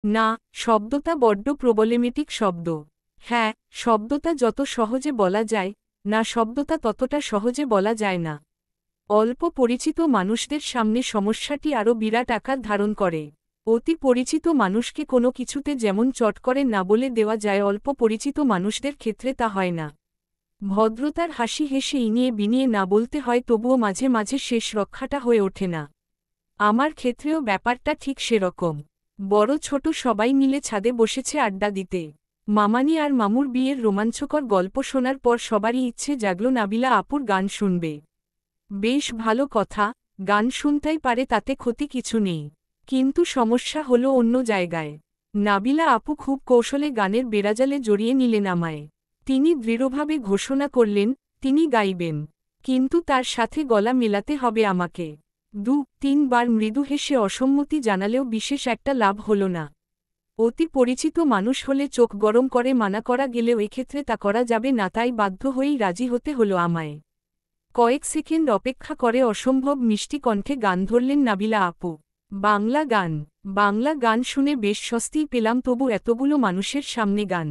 না, শব্দটা বড্ড প্রবলেমেটিক শব্দ। হ্যাঁ, শব্দটা যত সহজে বলা যায়, না শব্দটা ততটা সহজে বলা যায় না। অল্প পরিচিত মানুষদের সামনে সমস্যাটি আরও বিরাট আকার ধারণ করে। অতি পরিচিত মানুষকে কোনো কিছুতে যেমন চট করে না বলে দেওয়া যায়, অল্প পরিচিত মানুষদের ক্ষেত্রে তা হয় না। ভদ্রতার হাসি হেসে ইনিয়ে বিনিয়ে না বলতে হয়, তবুও মাঝে মাঝে শেষ রক্ষাটা হয়ে ওঠে না। আমার ক্ষেত্রেও ব্যাপারটা ঠিক সেরকম। বড় ছোট সবাই মিলে ছাদে বসেছে আড্ডা দিতে। মামানি আর মামুর বিয়ের রোমাঞ্চকর গল্প শোনার পর সবারই ইচ্ছে জাগল নাবিলা আপুর গান শুনবে। বেশ ভালো কথা, গান শুনতেই পারে, তাতে ক্ষতি কিছু নেই। কিন্তু সমস্যা হলো অন্য জায়গায়। নাবিলা আপু খুব কৌশলে গানের বেড়াজালে জড়িয়ে নিলেন আমায়। তিনি দৃঢ়ভাবে ঘোষণা করলেন, তিনি গাইবেন। কিন্তু তার সাথে গলা মেলাতে হবে আমাকে। ২-৩ বার মৃদু হেসে অসম্মতি জানালেও বিশেষ একটা লাভ হল না। অতি পরিচিত মানুষ হলে চোখ গরম করে মানা করা গেলেও এক্ষেত্রে তা করা যাবে না, তাই বাধ্য হয়েই রাজি হতে হলো আমায়। কয়েক সেকেন্ড অপেক্ষা করে অসম্ভব মিষ্টি কণ্ঠে গান ধরলেন নাবিলা আপু। বাংলা গান। বাংলা গান শুনে বেশ স্বস্তিই পেলাম, তবু এতগুলো মানুষের সামনে গান,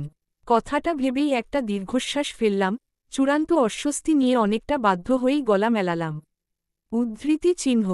কথাটা ভেবেই একটা দীর্ঘশ্বাস ফেললাম। চূড়ান্ত অস্বস্তি নিয়ে অনেকটা বাধ্য হয়েই গলা মেলালাম। উদ্ধৃতি চিহ্ন।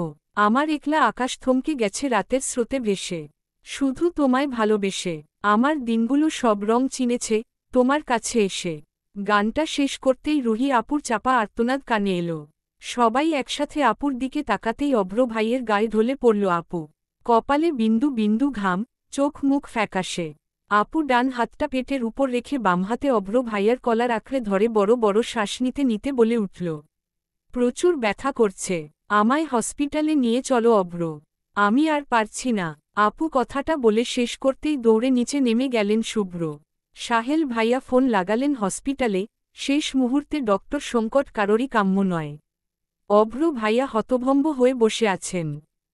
আমার একলা আকাশ থমকে গেছে রাতের স্রোতে ভেসে। শুধু তোমায় ভালোবেসে আমার দিনগুলো সব রং চিনেছে তোমার কাছে এসে। গানটা শেষ করতেই রুহি আপুর চাপা আর্তনাদ কানে এলো। সবাই একসাথে আপুর দিকে তাকাতেই অভ্র ভাইয়ের গায়ে ঢলে পড়ল আপু। কপালে বিন্দু বিন্দু ঘাম, চোখ মুখ ফ্যাকাশে। আপু ডান হাতটা পেটের উপর রেখে বাম হাতে অভ্র ভাইয়ার কলার আঁকড়ে ধরে বড় বড় শ্বাস নিতে নিতে বলে উঠল, প্রচুর ব্যথা করছে, আমায় হসপিটালে নিয়ে চলো অভ্র, আমি আর পারছি না। আপু কথাটা বলে শেষ করতেই দৌড়ে নিচে নেমে গেলেন শুভ্র। সাহেল ভাইয়া ফোন লাগালেন হসপিটালে। শেষ মুহূর্তে ডক্টর সংকট কারোরই কাম্য নয়। অভ্র ভাইয়া হতভম্ব হয়ে বসে আছেন।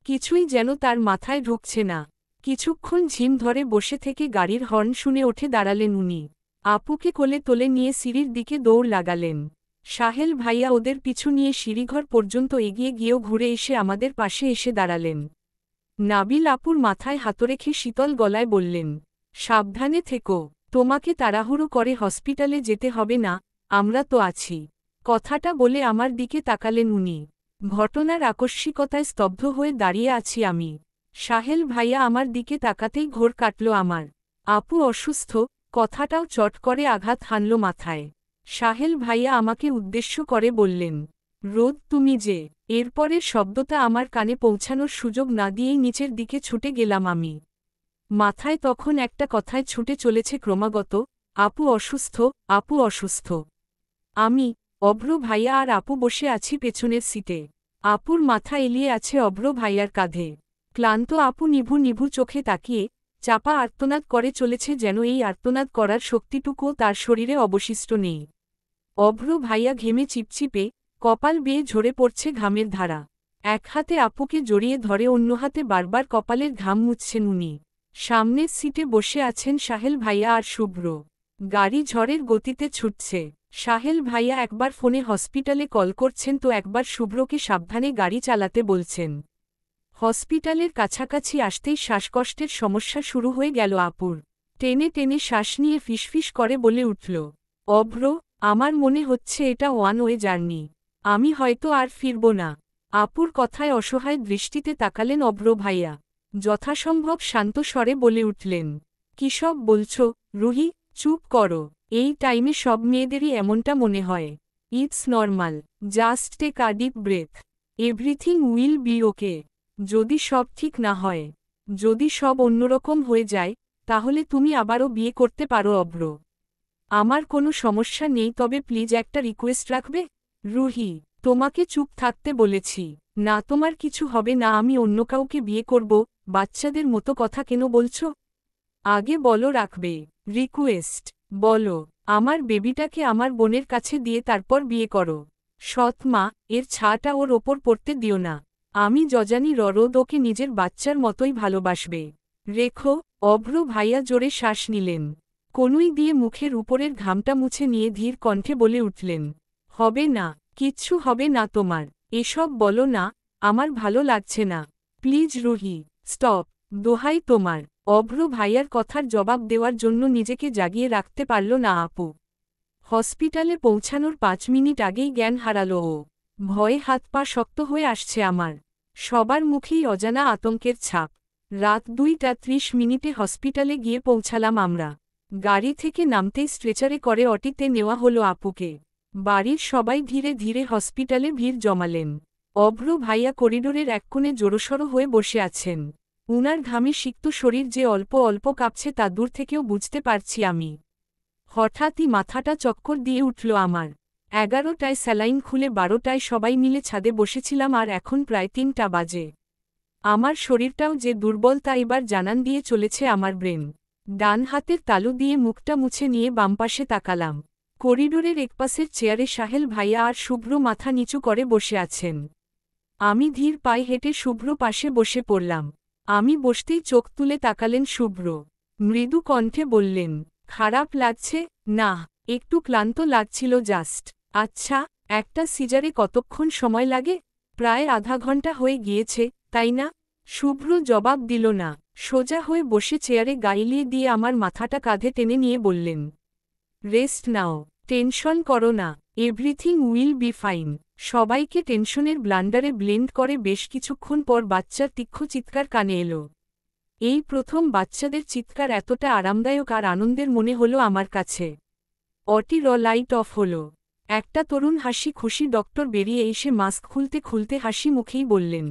কিছুই যেন তার মাথায় ঢুকছে না। কিছুক্ষণ ঝিম ধরে বসে থেকে গাড়ির হর্ন শুনে উঠে দাঁড়ালেন উনি। আপুকে কোলে তোলে নিয়ে সিঁড়ির দিকে দৌড় লাগালেন। সাহেল ভাইয়া ওদের পিছু নিয়ে সিঁড়িঘর পর্যন্ত এগিয়ে গিয়েও ঘুরে এসে আমাদের পাশে এসে দাঁড়ালেন। নাবিল আপুর মাথায় হাত রেখে শীতল গলায় বললেন, সাবধানে থেকো, তোমাকে তাড়াহুড়ো করে হসপিটালে যেতে হবে না, আমরা তো আছি। কথাটা বলে আমার দিকে তাকালেন উনি। ঘটনার আকস্মিকতায় স্তব্ধ হয়ে দাঁড়িয়ে আছি আমি। সাহেল ভাইয়া আমার দিকে তাকাতেই ঘোর কাটল আমার। আপু অসুস্থ, কথাটাও চট করে আঘাত হানল মাথায়। সাহেল ভাইয়া আমাকে উদ্দেশ্য করে বললেন, রোদ তুমি যে। এরপরের শব্দটা আমার কানে পৌঁছানোর সুযোগ না দিয়েই নিচের দিকে ছুটে গেলাম আমি। মাথায় তখন একটা কথায় ছুটে চলেছে ক্রমাগত, আপু অসুস্থ, আপু অসুস্থ। আমি, অভ্র ভাইয়া আর আপু বসে আছি পেছনের সিটে। আপুর মাথা এলিয়ে আছে অভ্র ভাইয়ার কাঁধে। ক্লান্ত আপু নিভু নিভু চোখে তাকিয়ে চাপা আর্তনাদ করে চলেছে, যেন এই আর্তনাদ করার শক্তিটুকুও তার শরীরে অবশিষ্ট নেই। অভ্র ভাইয়া ঘেমে চিপচিপে, কপাল বেয়ে ঝরে পড়ছে ঘামের ধারা। এক হাতে আপুকে জড়িয়ে ধরে অন্য হাতে বারবার কপালের ঘাম মুছছেন উনি। সামনের সিটে বসে আছেন সাহেল ভাইয়া আর শুভ্র। গাড়ি ঝড়ের গতিতে ছুটছে। সাহেল ভাইয়া একবার ফোনে হসপিটালে কল করছেন তো একবার শুভ্রকে সাবধানে গাড়ি চালাতে বলছেন। হসপিটালের কাছাকাছি আসতেই শ্বাসকষ্টের সমস্যা শুরু হয়ে গেল আপুর। টেনে টেনে শ্বাস নিয়ে ফিসফিস করে বলে উঠল, অভ্র, আমার মনে হচ্ছে এটা ওয়ান ওয়ে জার্নি, আমি হয়তো আর ফিরব না। আপুর কথায় অসহায় দৃষ্টিতে তাকালেন অভ্র ভাইয়া। যথাসম্ভব শান্ত স্বরে বলে উঠলেন, কি সব বলছো রুহি, চুপ করো। এই টাইমে সব মেয়েদেরই এমনটা মনে হয়। It's normal, just take a deep breath, everything will be okay. যদি সব ঠিক না হয়, যদি সব অন্যরকম হয়ে যায়, তাহলে তুমি আবারও বিয়ে করতে পারো অভ্র। আমার কোনো সমস্যা নেই, তবে প্লিজ একটা রিকোয়েস্ট রাখবে। রুহি, তোমাকে চুপ থাকতে বলেছি। না তোমার কিছু হবে না, আমি অন্য কাউকে বিয়ে করব, বাচ্চাদের মতো কথা কেন বলছো? আগে বলো রাখবে। রিকোয়েস্ট, বলো আমার বেবিটাকে আমার বোনের কাছে দিয়ে তারপর বিয়ে করো। সৎ মা, এর ছাটা ওর ওপর পড়তে দিও না। আমি যজানি ররদ ওকে নিজের বাচ্চার মতোই ভালোবাসবে। রেখো। অভ্র ভাইয়া জোরে শ্বাস নিলেন। কনুই দিয়ে মুখের উপরের ঘামটা মুছে নিয়ে ধীর কণ্ঠে বলে উঠলেন, হবে না, কিচ্ছু হবে না তোমার। এসব বলো না, আমার ভালো লাগছে না। প্লিজ রুহি, স্টপ, দোহাই তোমার। অভ্র ভাইয়ার কথার জবাব দেওয়ার জন্য নিজেকে জাগিয়ে রাখতে পারল না আপু। হসপিটালে পৌঁছানোর ৫ মিনিট আগেই জ্ঞান হারালো ও। ভয়ে হাত পা শক্ত হয়ে আসছে আমার। সবার মুখেই অজানা আতঙ্কের ছাপ। রাত ২টা ৩০ হসপিটালে গিয়ে পৌঁছালাম আমরা। গাড়ি থেকে নামতেই স্ট্রেচারে করে অটিতে নেওয়া হলো আপুকে। বাড়ির সবাই ধীরে ধীরে হসপিটালে ভিড় জমালেন। অভ্র ভাইয়া করিডোরের এক কোণে জড়সড় হয়ে বসে আছেন। উনার ঘামে সিক্ত শরীর যে অল্প অল্প কাঁপছে তা দূর থেকেও বুঝতে পারছি আমি। হঠাৎই মাথাটা চক্কর দিয়ে উঠল আমার। ১১টায় স্যালাইন খুলে ১২টায় সবাই মিলে ছাদে বসেছিলাম আর এখন প্রায় ৩টা বাজে। আমার শরীরটাও যে দুর্বল তা এবার জানান দিয়ে চলেছে আমার ব্রেন। ডান হাতের তালু দিয়ে মুখটা মুছে নিয়ে বামপাশে তাকালাম। করিডোরের একপাশের চেয়ারে সাহেল ভাইয়া আর শুভ্র মাথা নিচু করে বসে আছেন। আমি ধীর পায়ে হেঁটে শুভ্র পাশে বসে পড়লাম। আমি বসতেই চোখ তুলে তাকালেন শুভ্র। মৃদু কণ্ঠে বললেন, খারাপ লাগছে? না, একটু ক্লান্ত লাগছিল জাস্ট। আচ্ছা, একটা সিজারে কতক্ষণ সময় লাগে? প্রায় আধা ঘন্টা হয়ে গিয়েছে, তাই না? শুভ্র জবাব দিল না। সোজা হয়ে বসে চেয়ারে গাইলিয়ে দিয়ে আমার মাথাটা কাঁধে টেনে নিয়ে বললেন, রেস্ট নাও, টেনশন করো না, এভরিথিং উইল বি ফাইন। সবাইকে টেনশনের ব্লান্ডারে ব্লেন্ড করে বেশ কিছুক্ষণ পর বাচ্চার তীক্ষ্ণ চিৎকার কানে এলো। এই প্রথম বাচ্চাদের চিৎকার এতটা আরামদায়ক আর আনন্দের মনে হলো আমার কাছে। অটির লাইট অফ হলো। একটা তরুণ হাসি খুশি ডক্টর বেরিয়ে এসে মাস্ক খুলতে খুলতে হাসি মুখেই বললেন,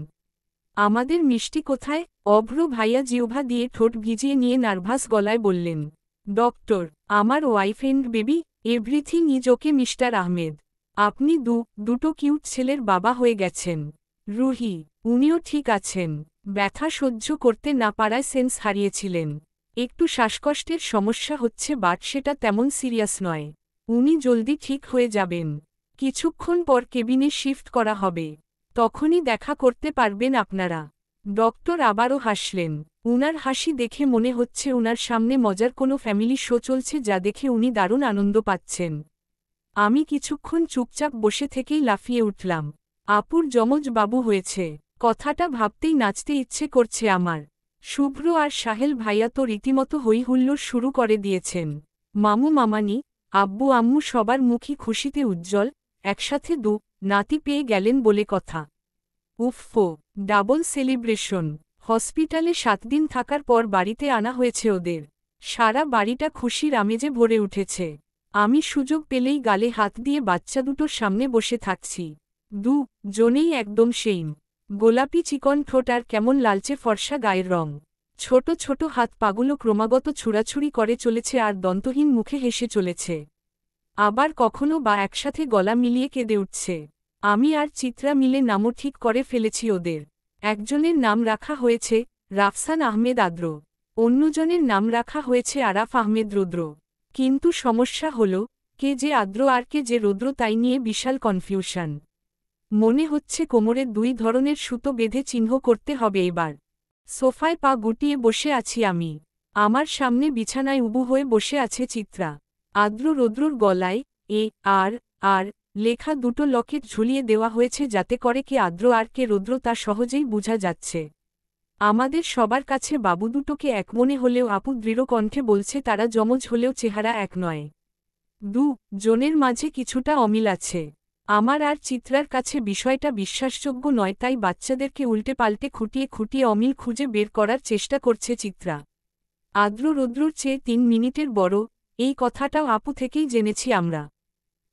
আমাদের মিষ্টি কোথায়? অভ্র ভাইয়া জিহ্বা দিয়ে ঠোঁট ভিজিয়ে নিয়ে নার্ভাস গলায় বললেন, ডক্টর, আমার wife and baby, everything is okay mister Ahmed. আপনি দুটো কিউট ছেলের বাবা হয়ে গেছেন। রুহি, উনিও ঠিক আছেন। ব্যথা সহ্য করতে না পারায় সেন্স হারিয়েছিলেন। একটু শ্বাসকষ্টের সমস্যা হচ্ছে বাট সেটা তেমন সিরিয়াস নয়। উনি জলদি ঠিক হয়ে যাবেন। কিছুক্ষণ পর কেবিনে শিফট করা হবে। তখনই দেখা করতে পারবেন আপনারা। ডক্টর আবারও হাসলেন। উনার হাসি দেখে মনে হচ্ছে উনার সামনে মজার কোনো ফ্যামিলি শো চলছে যা দেখে উনি দারুণ আনন্দ পাচ্ছেন। আমি কিছুক্ষণ চুপচাপ বসে থেকেই লাফিয়ে উঠলাম। আপুর যমজ বাবু হয়েছে, কথাটা ভাবতেই নাচতে ইচ্ছে করছে আমার। শুভ্র আর সাহেল ভাইয়া তো রীতিমতো হইহুল্লোড় শুরু করে দিয়েছেন। মামু মামানি, আব্বু আম্মু সবার মুখই খুশিতে উজ্জ্বল। একসাথে নাতি পেয়ে গেলেন বলে কথা। উফফো, ডাবল সেলিব্রেশন। হসপিটালে ৭ দিন থাকার পর বাড়িতে আনা হয়েছে ওদের। সারা বাড়িটা খুশির আমেজে ভরে উঠেছে। আমি সুযোগ পেলেই গালে হাত দিয়ে বাচ্চা দুটোর সামনে বসে থাকছি। জনেই একদম সেইম। গোলাপি চিকন ঠোঁট আর কেমন লালচে ফর্সা গায়ের রং। ছোট ছোট হাত পাগুলো ক্রমাগত ছুড়াছুড়ি করে চলেছে আর দন্তহীন মুখে হেসে চলেছে। আবার কখনো বা একসাথে গলা মিলিয়ে কেঁদে উঠছে। আমি আর চিত্রা মিলে নামও ঠিক করে ফেলেছি ওদের। একজনের নাম রাখা হয়েছে রাফসান আহমেদ আদ্র, অন্যজনের নাম রাখা হয়েছে আরাফ আহমেদ রুদ্র। কিন্তু সমস্যা হল, কে যে আদ্র আর কে যে রুদ্র তাই নিয়ে বিশাল কনফিউশন। মনে হচ্ছে কোমরে ২ ধরনের সুতো বেঁধে চিহ্ন করতে হবে এবার। সোফায় পা গুটিয়ে বসে আছি আমি। আমার সামনে বিছানায় উবু হয়ে বসে আছে চিত্রা। আদ্র রুদ্রর গলায় আর আর লেখা দুটো লকেট ঝুলিয়ে দেওয়া হয়েছে যাতে করে কে আদ্র আর কে রুদ্র তা সহজেই বোঝা যাচ্ছে। আমাদের সবার কাছে বাবু দুটোকে এক মনে হলেও আপু দৃঢ় কণ্ঠে বলছে তারা যমজ হলেও চেহারা এক নয়। জনের মাঝে কিছুটা অমিল আছে। আমার আর চিত্রার কাছে বিষয়টা বিশ্বাসযোগ্য নয়, তাই বাচ্চাদেরকে উল্টে পাল্টে খুঁটিয়ে খুঁটিয়ে অমিল খুঁজে বের করার চেষ্টা করছে চিত্রা। আদ্র রুদ্রর চেয়ে ৩ মিনিটের বড়, এই কথাটাও আপু থেকেই জেনেছি আমরা।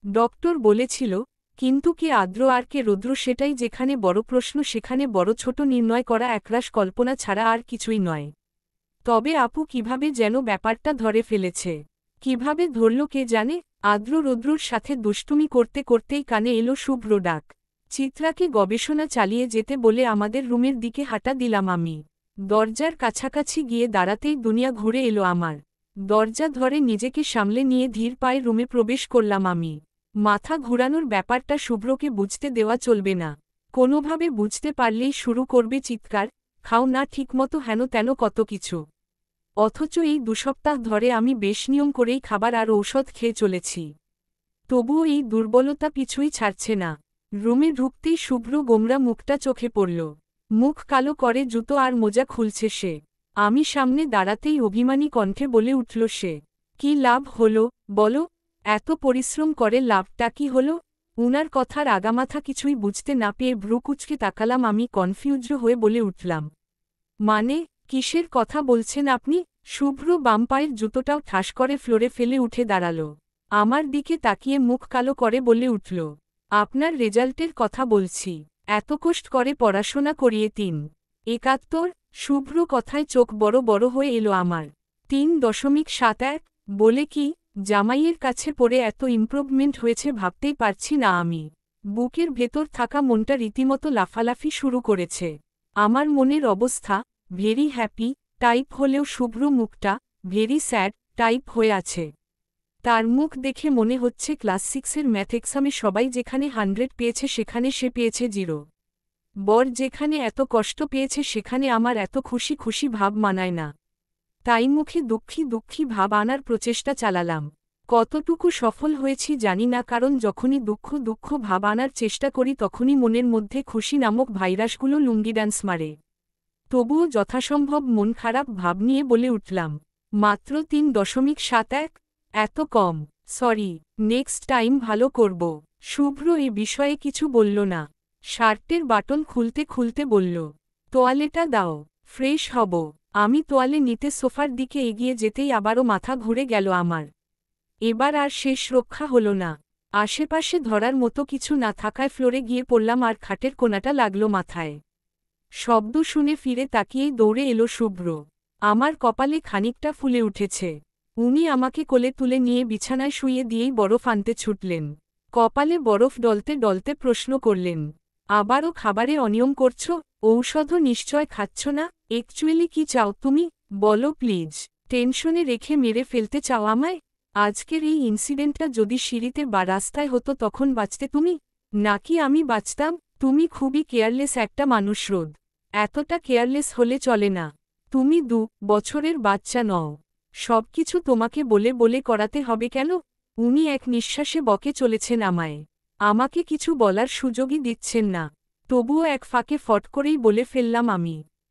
ডক্টর বলেছিল, কিন্তু কে আদ্র আর কে রুদ্র সেটাই যেখানে বড় প্রশ্ন, সেখানে বড় ছোট নির্ণয় করা একরাশ কল্পনা ছাড়া আর কিছুই নয়। তবে আপু কিভাবে যেন ব্যাপারটা ধরে ফেলেছে। কিভাবে ধরল কে জানে। আদ্র রুদ্রর সাথে দুষ্টুমি করতে করতেই কানে এলো শুভ্র ডাক। চিত্রাকে গবেষণা চালিয়ে যেতে বলে আমাদের রুমের দিকে হাঁটা দিলাম আমি। দরজার কাছাকাছি গিয়ে দাঁড়াতেই দুনিয়া ঘুরে এলো আমার। দরজা ধরে নিজেকে সামলে নিয়ে ধীর পায়ে রুমে প্রবেশ করলাম আমি। মাথা ঘুরানোর ব্যাপারটা শুভ্রকে বুঝতে দেওয়া চলবে না। কোনোভাবে বুঝতে পারলেই শুরু করবে চিৎকার, খাও না ঠিকমতো হেন তেন কত কিছু। অথচ এই ২ সপ্তাহ ধরে আমি বেশ নিয়ম করেই খাবার আর ঔষধ খেয়ে চলেছি। তবুও এই দুর্বলতা পিছুই ছাড়ছে না। রুমে ঢুকতেই শুভ্র গোমরা মুখটা চোখে পড়ল। মুখ কালো করে জুতো আর মোজা খুলছে সে। আমি সামনে দাঁড়াতেই অভিমানী কণ্ঠে বলে উঠল সে। কি লাভ হলো বলো, এত পরিশ্রম করে লাভটা কি হলো? উনার কথার আগামাথা কিছুই বুঝতে না পেয়ে ভ্রু কুঁচকে তাকালাম আমি কনফিউজড হয়ে বলে উঠলাম। মানে, কিসের কথা বলছেন আপনি? শুভ্র বাম পায়ের জুতোটাও ঠাস করে ফ্লোরে ফেলে উঠে দাঁড়াল। আমার দিকে তাকিয়ে মুখ কালো করে বলে উঠল, আপনার রেজাল্টের কথা বলছি। এত কষ্ট করে পড়াশোনা করিয়ে 3.71। শুভ্র কথায় চোখ বড় বড় হয়ে এলো আমার। 3.71 বলে কি? জামাইয়ের কাছে পড়ে এত ইমপ্রুভমেন্ট হয়েছে ভাবতেই পারছি না আমি। বুকের ভেতর থাকা মনটা রীতিমতো লাফালাফি শুরু করেছে। আমার মনের অবস্থা ভেরি হ্যাপি টাইপ হলেও শুভ্র মুখটা ভেরি স্যাড টাইপ হয়ে আছে। তার মুখ দেখে মনে হচ্ছে ক্লাস 6-এর ম্যাথ এক্সামে সবাই যেখানে 100 পেয়েছে সেখানে সে পেয়েছে 0। বর যেখানে এত কষ্ট পেয়েছে সেখানে আমার এত খুশি খুশি ভাব মানায় না। তাই মুখে দুঃখী দুঃখী ভাব আনার প্রচেষ্টা চালালাম। কতটুকু সফল হয়েছি জানি না, কারণ যখনই দুঃখ দুঃখ ভাব আনার চেষ্টা করি তখনই মনের মধ্যে খুশি নামক ভাইরাসগুলো লুঙ্গি ডান্স মারে। তবুও যথাসম্ভব মন খারাপ ভাব নিয়ে বলে উঠলাম, মাত্র 3.71? এত কম? সরি, নেক্সট টাইম ভালো করব। শুভ্র এ বিষয়ে কিছু বলল না। শার্টের বাটন খুলতে খুলতে বলল, তোয়ালেটা দাও, ফ্রেশ হব। আমি তোয়ালে নিতে সোফার দিকে এগিয়ে যেতেই আবারও মাথা ঘুরে গেল আমার। এবার আর শেষ রক্ষা হল না। আশেপাশে ধরার মতো কিছু না থাকায় ফ্লোরে গিয়ে পড়লাম আর খাটের কোণাটা লাগল মাথায়। শব্দ শুনে ফিরে তাকিয়েই দৌড়ে এলো শুভ্র। আমার কপালে খানিকটা ফুলে উঠেছে। উনি আমাকে কোলে তুলে নিয়ে বিছানায় শুইয়ে দিয়েই বরফ আনতে ছুটলেন। কপালে বরফ ডলতে ডলতে প্রশ্ন করলেন, আবারও খাবারে অনিয়ম করছো? ঔষধও নিশ্চয় খাচ্ছ না? অ্যাকচুয়ালি কি চাও তুমি, বলো প্লিজ। টেনশনে রেখে মেরে ফেলতে চাও আমায়? আজকের এই ইনসিডেন্টটা যদি সিঁড়িতে বা রাস্তায় হতো তখন বাঁচতে তুমি, নাকি আমি বাঁচতাম? তুমি খুবই কেয়ারলেস একটা মানুষ রোদ। এতটা কেয়ারলেস হলে চলে না। তুমি 2 বছরের বাচ্চা নও। সবকিছু তোমাকে বলে বলে করাতে হবে কেন? উনি এক নিঃশ্বাসে বকে চলেছেন আমায়। আমাকে কিছু বলার সুযোগই দিচ্ছেন না। তবুও এক ফাঁকে ফট করেই বলে ফেললাম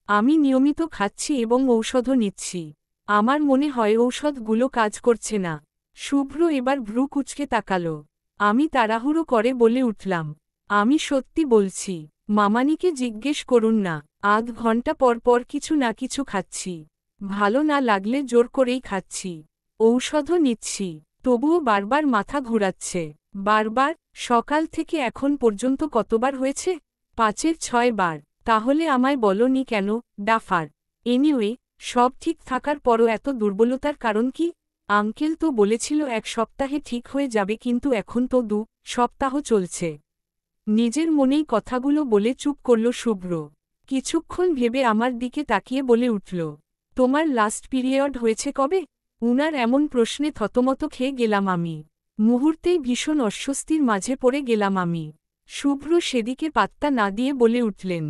আমি নিয়মিত খাচ্ছি এবং ঔষধও নিচ্ছি। আমার মনে হয় ঔষধগুলো কাজ করছে না। শুভ্র এবার ভ্রু কুঁচকে তাকাল। আমি তাড়াহুড়ো করে বলে উঠলাম, আমি সত্যি বলছি। মামানিকে জিজ্ঞেস করুন না। আধ ঘন্টা পর পর কিছু না কিছু খাচ্ছি। ভালো না লাগলে জোর করেই খাচ্ছি। ঔষধও নিচ্ছি। তবুও বারবার মাথা ঘুরাচ্ছে। বারবার? সকাল থেকে এখন পর্যন্ত কতবার হয়েছে? 5-এর 6 বার। তাহলে আমায় বলনি কেন, ডাফার? এনিওয়ে, সব ঠিক থাকার পরও এত দুর্বলতার কারণ কি? আঙ্কেল তো বলেছিল 1 সপ্তাহে ঠিক হয়ে যাবে, কিন্তু এখন তো 2 সপ্তাহ চলছে। নিজের মনেই কথাগুলো বলে চুপ করল শুভ্র। কিছুক্ষণ ভেবে আমার দিকে তাকিয়ে বলে উঠল, তোমার লাস্ট পিরিয়ড হয়েছে কবে? উনার এমন প্রশ্নে থতমত খেয়ে গেলাম আমি। মুহূর্তেই ভীষণ অস্বস্তির মাঝে পড়ে গেলাম আমি। শুভ্র সেদিকে পাত্তা না দিয়ে বলে উঠলেন,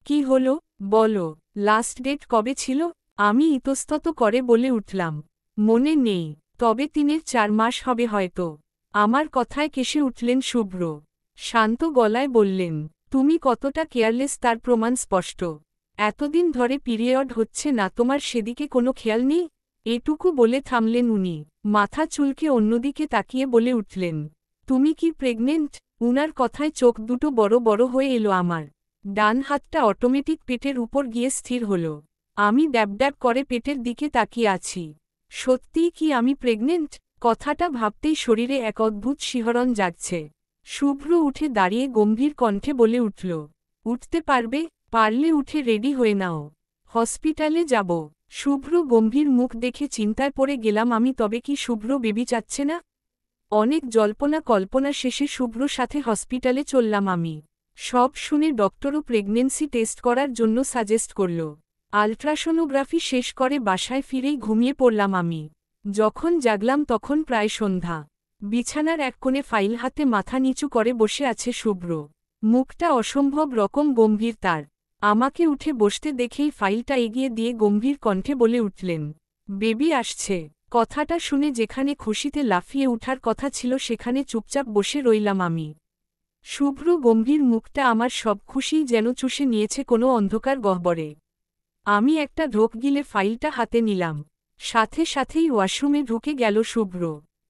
কি হলো বলো, লাস্ট ডেট কবে ছিল? আমি ইতস্তত করে বলে উঠলাম, মনে নেই, তবে 3-4 মাস হবে হয়তো। আমার কথায় কেসে উঠলেন শুভ্র। শান্ত গলায় বললেন, তুমি কতটা কেয়ারলেস তার প্রমাণ স্পষ্ট। এতদিন ধরে পিরিয়ড হচ্ছে না, তোমার সেদিকে কোনো খেয়াল নেই? এটুকু বলে থামলেন উনি। মাথা চুলকে অন্যদিকে তাকিয়ে বলে উঠলেন, তুমি কি প্রেগনেন্ট? উনার কথায় চোখ দুটো বড় বড় হয়ে এলো আমার। ডান হাতটা অটোমেটিক পেটের উপর গিয়ে স্থির হল। আমি ড্যাব ড্যাব করে পেটের দিকে তাকিয়ে আছি। সত্যিই কি আমি প্রেগনেন্ট? কথাটা ভাবতেই শরীরে এক অদ্ভুত শিহরণ জাগছে। শুভ্র উঠে দাঁড়িয়ে গম্ভীর কণ্ঠে বলে উঠল, উঠতে পারবে? পারলে উঠে রেডি হয়ে নাও, হসপিটালে যাব। শুভ্র গম্ভীর মুখ দেখে চিন্তায় পড়ে গেলাম আমি। তবে কি শুভ্র বেবি চাচ্ছে না? অনেক জল্পনা কল্পনা শেষে শুভ্র সাথে হসপিটালে চললাম আমি। সব শুনে ডক্টরও প্রেগনেন্সি টেস্ট করার জন্য সাজেস্ট করল। আলট্রাসোনোগ্রাফি শেষ করে বাসায় ফিরেই ঘুমিয়ে পড়লাম আমি। যখন জাগলাম তখন প্রায় সন্ধ্যা। বিছানার এক কোণে ফাইল হাতে মাথা নিচু করে বসে আছে শুভ্র। মুখটা অসম্ভব রকম গম্ভীর তার। আমাকে উঠে বসতে দেখেই ফাইলটা এগিয়ে দিয়ে গম্ভীর কণ্ঠে বলে উঠলেন, বেবি আসছে। কথাটা শুনে যেখানে খুশিতে লাফিয়ে উঠার কথা ছিল সেখানে চুপচাপ বসে রইলাম আমি। শুভ্র গম্ভীর মুখটা আমার সব খুশিই যেন চুষে নিয়েছে কোনো অন্ধকার গহ্বরে। আমি একটা ঢোক গিলে ফাইলটা হাতে নিলাম। সাথে সাথেই ওয়াশরুমে ঢুকে গেল শুভ্র।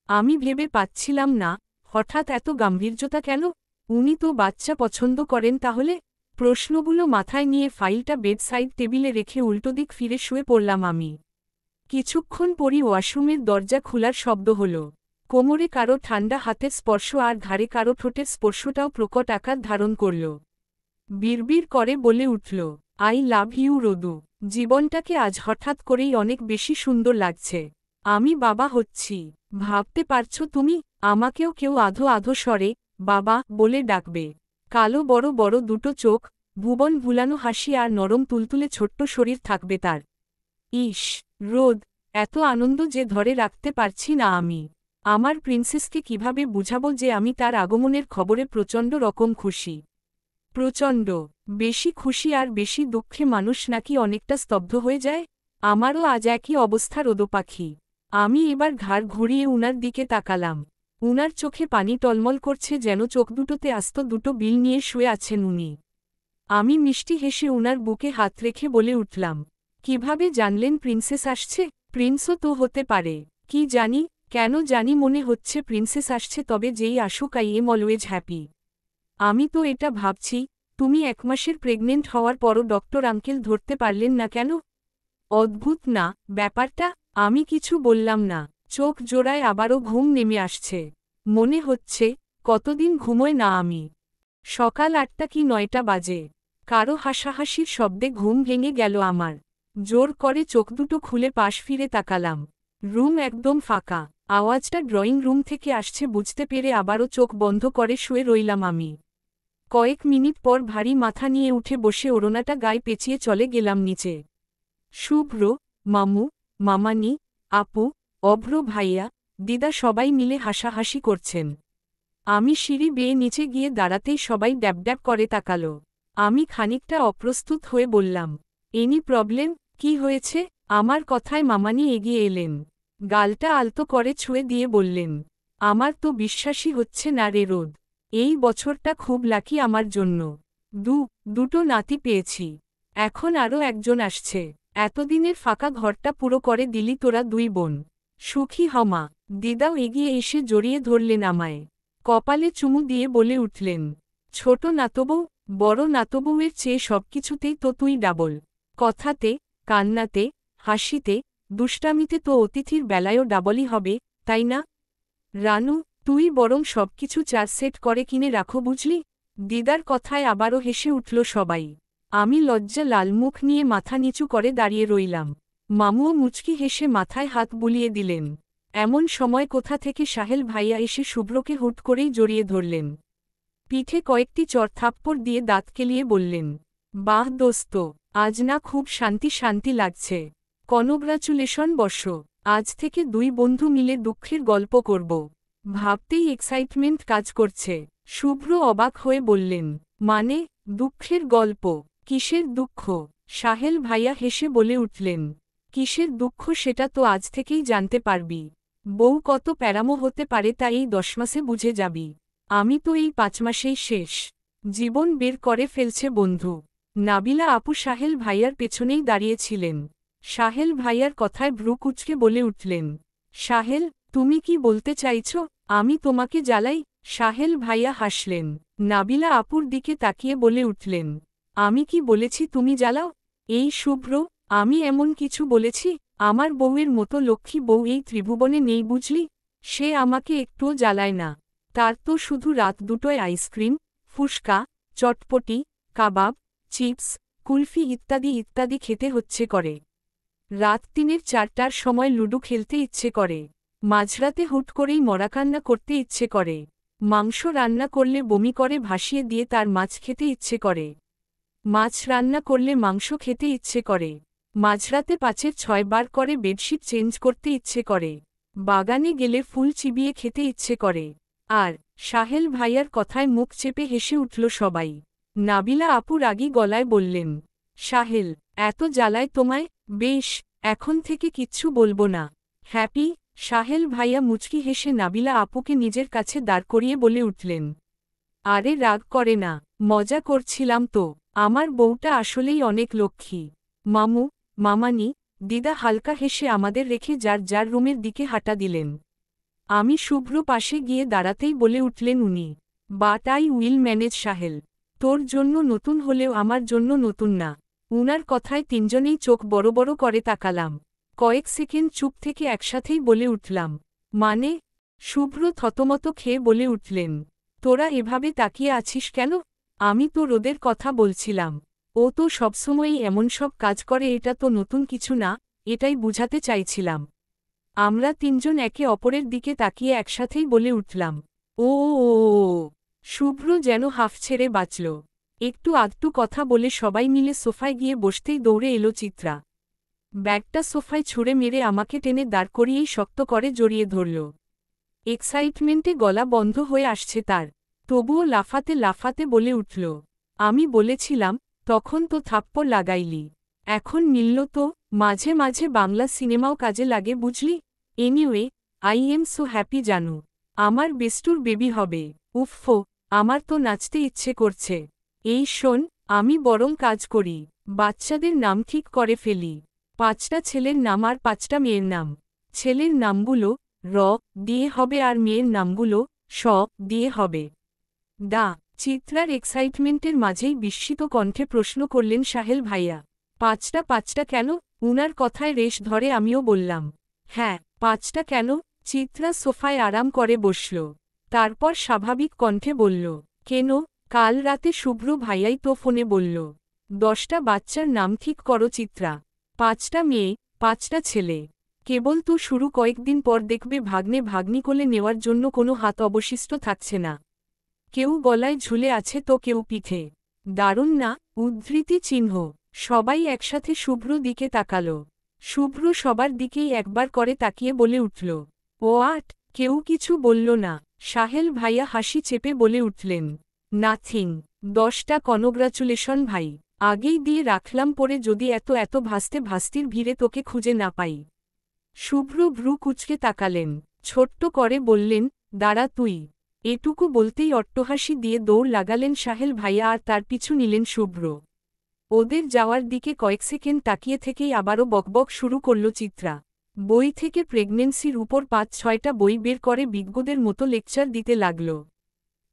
আমি ভেবে পাচ্ছিলাম না, হঠাৎ এত গাম্ভীর্যতা কেন? উনি তো বাচ্চা পছন্দ করেন তাহলে? প্রশ্নগুলো মাথায় নিয়ে ফাইলটা বেডসাইড টেবিলে রেখে উল্টোদিক ফিরে শুয়ে পড়লাম আমি। কিছুক্ষণ পরই ওয়াশরুমের দরজা খোলার শব্দ হল। কোমরে কারো ঠান্ডা হাতের স্পর্শ আর ঘাড়ে কারো ঠোঁটের স্পর্শটাও প্রকট আকার ধারণ করল। বিড়বিড় করে বলে উঠল, আই লাভ ইউ রোদু। জীবনটাকে আজ হঠাৎ করেই অনেক বেশি সুন্দর লাগছে। আমি বাবা হচ্ছি। ভাবতে পারছো তুমি? আমাকেও কেউ আধো আধো স্বরে বাবা বলে ডাকবে। কালো বড় বড় দুটো চোখ, ভুবন ভুলানো হাসি আর নরম তুলতুলে ছোট্ট শরীর থাকবে তার। ইস, রোদ, এত আনন্দ যে ধরে রাখতে পারছি না আমি। আমার প্রিন্সেসকে কিভাবে বুঝাবো যে আমি তার আগমনের খবরে প্রচণ্ড রকম খুশি। প্রচণ্ড বেশি খুশি আর বেশি দুঃখে মানুষ নাকি অনেকটা স্তব্ধ হয়ে যায়। আমারও আজ একই অবস্থা রোদপাখি। আমি এবার ঘাড় ঘুরিয়ে উনার দিকে তাকালাম। উনার চোখে পানি টলমল করছে, যেন চোখ দুটোতে আস্ত দুটো বিল নিয়ে শুয়ে আছেন উনি। আমি মিষ্টি হেসে উনার বুকে হাত রেখে বলে উঠলাম, কিভাবে জানলেন প্রিন্সেস আসছে? প্রিন্সও তো হতে পারে। কি জানি, কেন জানি মনে হচ্ছে প্রিন্সেস আসছে, তবে যেই আসুক আই এম অলওয়েজ হ্যাপি। আমি তো এটা ভাবছি, তুমি 1 মাসের প্রেগনেন্ট হওয়ার পরও ডক্টর আঙ্কেল ধরতে পারলেন না কেন? অদ্ভুত না ব্যাপারটা? আমি কিছু বললাম না। চোখ জোড়ায় আবারও ঘুম নেমে আসছে। মনে হচ্ছে কতদিন ঘুমোয় না আমি। সকাল 8টা কি 9টা বাজে। কারো হাসাহাসির শব্দে ঘুম ভেঙে গেল আমার। জোর করে চোখ দুটো খুলে পাশ ফিরে তাকালাম। রুম একদম ফাঁকা। আওয়াজটা ড্রয়িং রুম থেকে আসছে বুঝতে পেরে আবারও চোখ বন্ধ করে শুয়ে রইলাম আমি। কয়েক মিনিট পর ভারী মাথা নিয়ে উঠে বসে ওড়নাটা গায়ে পেঁচিয়ে চলে গেলাম নিচে। শুভ্র, মামু, মামানি, আপু, অভ্র ভাইয়া, দিদা সবাই মিলে হাসাহাসি করছেন। আমি সিঁড়ি বেয়ে নিচে গিয়ে দাঁড়াতেই সবাই ড্যাব করে তাকালো। আমি খানিকটা অপ্রস্তুত হয়ে বললাম, এনি প্রবলেম? কি হয়েছে? আমার কথায় মামানি এগিয়ে এলেন। গালটা আলতো করে ছুঁয়ে দিয়ে বললেন, আমার তো বিশ্বাসই হচ্ছে না রে রোদ। এই বছরটা খুব লাকি আমার জন্য। দুটো নাতি পেয়েছি। এখন আরও একজন আসছে। এতদিনের ফাঁকা ঘরটা পুরো করে দিলি তোরা 2 বোন। সুখী হমা। দিদাও এগিয়ে এসে জড়িয়ে ধরলেন আমায়। কপালে চুমু দিয়ে বলে উঠলেন, ছোট নাতবউ, বড় নাতবউয়ের চেয়ে সবকিছুতেই তো তুই ডাবল। কথাতে, কান্নাতে, হাসিতে, দুষ্টামিতে তো অতিথির বেলায়ও ডাবলই হবে, তাই না? রানু, তুই বরং সবকিছু 4 সেট করে কিনে রাখো বুঝলি? দিদার কথায় আবারও হেসে উঠল সবাই। আমি লজ্জা লাল মুখ নিয়ে মাথা নিচু করে দাঁড়িয়ে রইলাম। মামুও মুচকি হেসে মাথায় হাত বুলিয়ে দিলেন। এমন সময় কোথা থেকে সাহেল ভাইয়া এসে শুভ্রকে হুট করেই জড়িয়ে ধরলেন। পিঠে কয়েকটি চড়থাপ্পড় দিয়ে দাঁত কেলিয়ে বললেন, বাহ দোস্ত, আজ না খুব শান্তি শান্তি লাগছে। কনগ্রাচুলেশন বর্ষ। আজ থেকে 2 বন্ধু মিলে দুঃখের গল্প করব। ভাবতেই এক্সাইটমেন্ট কাজ করছে। শুভ্র অবাক হয়ে বললেন, মানে, দুঃখের গল্প? কিসের দুঃখ? সাহেল ভাইয়া হেসে বলে উঠলেন, কিসের দুঃখ সেটা তো আজ থেকেই জানতে পারবি। বউ কত প্যারামো হতে পারে তা এই 10 মাসে বুঝে যাবি। আমি তো এই 5 মাসেই শেষ। জীবন বের করে ফেলছে বন্ধু। নাবিলা আপু সাহেল ভাইয়ার পেছনেই দাঁড়িয়েছিলেন। সাহেল ভাইয়ার কথায় ভ্রু কুঁচকে বলে উঠলেন, সাহেল, তুমি কি বলতে চাইছ আমি তোমাকে জ্বালাই? সাহেল ভাইয়া হাসলেন। নাবিলা আপুর দিকে তাকিয়ে বলে উঠলেন, আমি কি বলেছি তুমি জ্বালাও? এই শুভ্র, আমি এমন কিছু বলেছি? আমার বউয়ের মতো লক্ষ্মী বউ এই ত্রিভুবনে নেই বুঝলি। সে আমাকে একটুও জ্বালায় না। তার তো শুধু রাত দুটোয় আইসক্রিম, ফুসকা, চটপটি, কাবাব, চিপস, কুলফি ইত্যাদি ইত্যাদি খেতে হচ্ছে করে। রাত 3-এর 4টার সময় লুডো খেলতে ইচ্ছে করে। মাঝরাতে হুট করেই মরাকান্না করতে ইচ্ছে করে। মাংস রান্না করলে বমি করে ভাসিয়ে দিয়ে তার মাছ খেতে ইচ্ছে করে। মাছ রান্না করলে মাংস খেতে ইচ্ছে করে। মাঝরাতে 5-এর 6 বার করে বেডশিট চেঞ্জ করতে ইচ্ছে করে। বাগানে গেলে ফুল চিবিয়ে খেতে ইচ্ছে করে। আর সাহেল ভাইয়ার কথায় মুখ চেপে হেসে উঠল সবাই। নাবিলা আপু রাগী গলায় বললেন, সাহেল, এত জ্বালায় তোমায়? বেশ, এখন থেকে কিচ্ছু বলবো না। হ্যাপি? সাহেল ভাইয়া মুচকি হেসে নাবিলা আপুকে নিজের কাছে দাঁড় করিয়ে বলে উঠলেন, আরে রাগ করে না, মজা করছিলাম তো। আমার বউটা আসলেই অনেক লক্ষ্মী। মামু, মামানি, দিদা হালকা হেসে আমাদের রেখে যার যার রুমের দিকে হাঁটা দিলেন। আমি শুভ্র পাশে গিয়ে দাঁড়াতেই বলে উঠলেন উনি, বাট আই উইল ম্যানেজ সাহেল। তোর জন্য নতুন হলেও আমার জন্য নতুন না। উনার কথায় তিনজনেই চোখ বড় বড় করে তাকালাম। কয়েক সেকেন্ড চুপ থেকে একসাথেই বলে উঠলাম, মানে? শুভ্র থতমত খেয়ে বলে উঠলেন, তোরা এভাবে তাকিয়ে আছিস কেন? আমি তো রোদের কথা বলছিলাম। ও তো সবসময়ই এমন সব কাজ করে, এটা তো নতুন কিছু না, এটাই বুঝাতে চাইছিলাম। আমরা তিনজন একে অপরের দিকে তাকিয়ে একসাথেই বলে উঠলাম, ও ও ও ও। শুভ্র যেন হাফ ছেড়ে বাঁচল। একটু আধটু কথা বলে সবাই মিলে সোফায় গিয়ে বসতেই দৌড়ে এলো চিত্রা। ব্যাগটা সোফায় ছুঁড়ে মেরে আমাকে টেনে দাঁড় করিয়েই শক্ত করে জড়িয়ে ধরল। এক্সাইটমেন্টে গলা বন্ধ হয়ে আসছে তার, তবুও লাফাতে লাফাতে বলে উঠল, আমি বলেছিলাম, তখন তো থাপ্পড় লাগাইলি। এখন মিলল তো। মাঝে মাঝে বাংলা সিনেমাও কাজে লাগে বুঝলি। Anyway, I am so happy জানু। আমার বেস্টুর বেবি হবে। উফফো, আমার তো নাচতে ইচ্ছে করছে। এই শোন, আমি বরং কাজ করি, বাচ্চাদের নাম ঠিক করে ফেলি। 5টা ছেলের নাম আর 5টা মেয়ের নাম। ছেলের নামগুলো র দিয়ে হবে আর মেয়ের নামগুলো স দিয়ে হবে। দা। চিত্রার এক্সাইটমেন্টের মাঝেই বিস্মিত কণ্ঠে প্রশ্ন করলেন সাহেল ভাইয়া, 5টা কেন? উনার কথায় রেশ ধরে আমিও বললাম, হ্যাঁ, 5টা কেন? চিত্রা সোফায় আরাম করে বসল। তারপর স্বাভাবিক কণ্ঠে বলল, কেন? কাল রাতে শুভ্র ভাইয়াই তো ফোনে বলল, 10টা বাচ্চার নাম ঠিক করো চিত্রা। 5টা মেয়ে, 5টা ছেলে। কেবল তো শুরু, কয়েকদিন পর দেখবে ভাগ্নে ভাগ্নি কোলে নেওয়ার জন্য কোনো হাত অবশিষ্ট থাকছে না। কেউ গলায় ঝুলে আছে তো কেউ পিঠে। দারুণ না? উদ্ধৃতি চিহ্ন। সবাই একসাথে শুভ্র দিকে তাকাল। শুভ্র সবার দিকেই একবার করে তাকিয়ে বলে উঠল, ও আট। কেউ কিছু বলল না। সাহেল ভাইয়া হাসি চেপে বলে উঠলেন, নাথিং। 10টা কনগ্রাচুলেশন ভাই। আগেই দিয়ে রাখলাম পরে যদি এত এত ভাসতে ভাস্তির ভিড়ে তোকে খুঁজে না পাই। শুভ্র ভ্রু কুঁচকে তাকালেন, ছোট্ট করে বললেন, দাঁড়া তুই। এটুকু বলতেই অট্টহাসি দিয়ে দৌড় লাগালেন সাহেল ভাইয়া আর তার পিছু নিলেন শুভ্র। ওদের যাওয়ার দিকে কয়েক সেকেন্ড তাকিয়ে থেকেই আবারও বকবক শুরু করল চিত্রা। বই থেকে প্রেগনেন্সির উপর 5-6টা বই বের করে বিজ্ঞদের মতো লেকচার দিতে লাগল।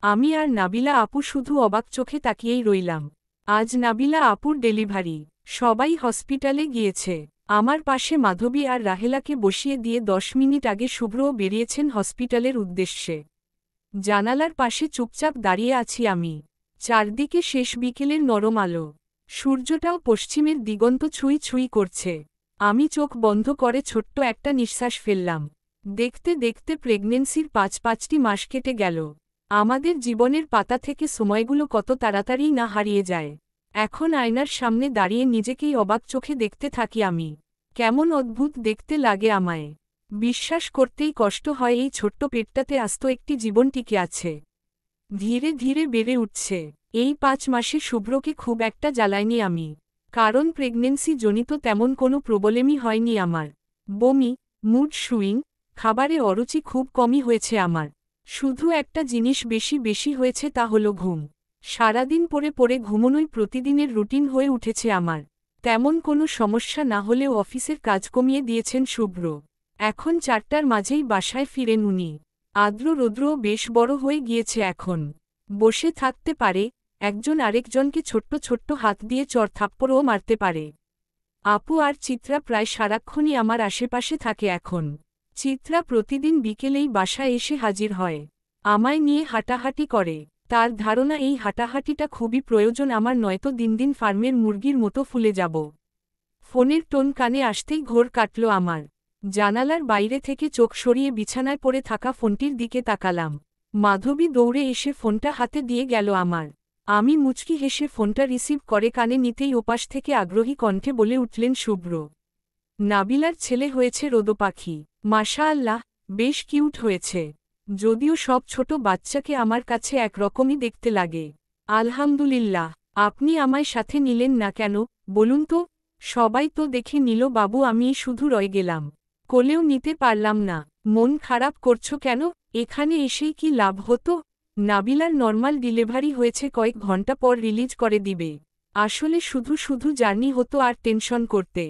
আমি আর নাবিলা আপু শুধু অবাক চোখে তাকিয়েই রইলাম। আজ নাবিলা আপুর ডেলিভারি। সবাই হসপিটালে গিয়েছে। আমার পাশে মাধবী আর রাহেলাকে বসিয়ে দিয়ে 10 মিনিট আগে শুভ্রও বেরিয়েছেন হসপিটালের উদ্দেশ্যে। জানালার পাশে চুপচাপ দাঁড়িয়ে আছি আমি। চারদিকে শেষ বিকেলের নরম আলো। সূর্যটাও পশ্চিমের দিগন্ত ছুঁই ছুঁই করছে। আমি চোখ বন্ধ করে ছোট্ট একটা নিঃশ্বাস ফেললাম। দেখতে দেখতে প্রেগনেন্সির 5টি মাস কেটে গেল। আমাদের জীবনের পাতা থেকে সময়গুলো কত তাড়াতাড়ি না হারিয়ে যায়। এখন আয়নার সামনে দাঁড়িয়ে নিজেকেই অবাক চোখে দেখতে থাকি আমি। কেমন অদ্ভুত দেখতে লাগে আমায়। বিশ্বাস করতেই কষ্ট হয় এই ছোট্ট পেটটাতে আস্ত একটি জীবন টিকে আছে। ধীরে ধীরে বেড়ে উঠছে। এই 5 মাসে শুভ্রকে খুব একটা জ্বালাইনি আমি। কারণ প্রেগনেন্সি জনিত তেমন কোনো প্রবলেমই হয়নি আমার। বমি, মুড সুইং, খাবারে অরুচি খুব কমই হয়েছে আমার। শুধু একটা জিনিস বেশি বেশি হয়েছে, তা হলো ঘুম। সারাদিন পরে পরে ঘুমনোই প্রতিদিনের রুটিন হয়ে উঠেছে আমার। তেমন কোনো সমস্যা না হলেও অফিসের কাজ কমিয়ে দিয়েছেন শুভ্র। এখন 4টার মাঝেই বাসায় ফিরেন উনি। আর্দ্র রৌদ্রও বেশ বড় হয়ে গিয়েছে এখন। বসে থাকতে পারে, একজন আরেকজনকে ছোট্ট ছোট্ট হাত দিয়ে চড়-থাপ্পড়ও মারতে পারে। আপু আর চিত্রা প্রায় সারাক্ষণই আমার আশেপাশে থাকে এখন। চিত্রা প্রতিদিন বিকেলেই বাসায় এসে হাজির হয়। আমায় নিয়ে হাঁটাহাঁটি করে। তার ধারণা এই হাঁটাহাঁটিটা খুবই প্রয়োজন আমার, নয়তো দিন দিন ফার্মের মুরগির মতো ফুলে যাব। ফোনের টোন কানে আসতেই ঘোর কাটল আমার। জানালার বাইরে থেকে চোখ সরিয়ে বিছানায় পড়ে থাকা ফোনটির দিকে তাকালাম। মাধবী দৌড়ে এসে ফোনটা হাতে দিয়ে গেল আমার। আমি মুচকি হেসে ফোনটা রিসিভ করে কানে নিতেই ওপাশ থেকে আগ্রহী কণ্ঠে বলে উঠলেন শুভ্র, নাবিলার ছেলে হয়েছে রোদপাখি। মাশাআল্লাহ, বেশ কিউট হয়েছে। যদিও সব ছোট বাচ্চাকে আমার কাছে একরকমই দেখতে লাগে। আলহামদুলিল্লাহ। আপনি আমায় সাথে নিলেন না কেন বলুন তো? সবাই তো দেখে নিল বাবু, আমি শুধু রয়ে গেলাম। কোলেও নিতে পারলাম না। মন খারাপ করছো কেন? এখানে এসেই কি লাভ হতো? নাবিলার নর্মাল ডেলিভারি হয়েছে, কয়েক ঘন্টা পর রিলিজ করে দিবে। আসলে শুধু শুধু জার্নি হতো আর টেনশন করতে।